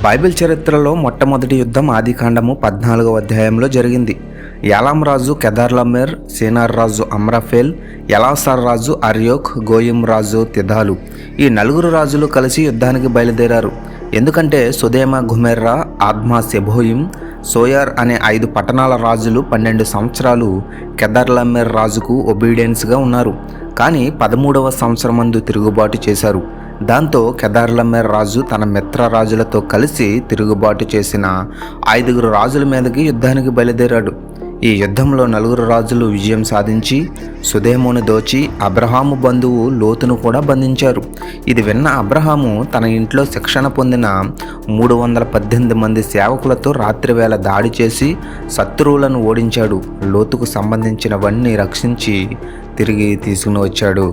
Bible చరిత్రలో మొట్టమొదటి యుద్ధం ఆదికాండము 14వ అధ్యాయంలో జరిగింది. యాలాం రాజు కెదార్లమెర్, సీనార్ రాజు అమ్రాఫేల్, ఎలాసార్ రాజు అర్యోక్, గోయిం రాజు తిదాలు ఈ నలుగురు రాజులు కలిసి యుద్ధానికి బయలుదేరారు. ఎందుకంటే సుదేమ, గుమెర్రా, ఆద్మా, సెబోయిం, సోయర్ అనే 5 పట్టణాల రాజులు 12 సంవత్సరాలు కెదార్లమెర్ రాజుకు ఒబీడియన్స్గా ఉన్నారు. కానీ 13వ సంవత్సరమందు తిరుగుబాటు చేశారు. దాంతో కెదార్లమెర్ రాజు తన మిత్ర రాజులతో కలిసి తిరుగుబాటు చేసిన 5 రాజుల మీదకి యుద్ధానికి బయలుదేరాడు. ఈ యుద్ధంలో 4 రాజులు విజయం సాధించి సుదేమును దోచి అబ్రహాము బంధువు లోతును కూడా బంధించారు. ఇది విన్న అబ్రహాము తన ఇంట్లో శిక్షణ పొందిన 318 మంది సేవకులతో రాత్రివేళ దాడి చేసి శత్రువులను ఓడించాడు. లోతుకు సంబంధించినవన్నీ రక్షించి తిరిగి తీసుకుని వచ్చాడు.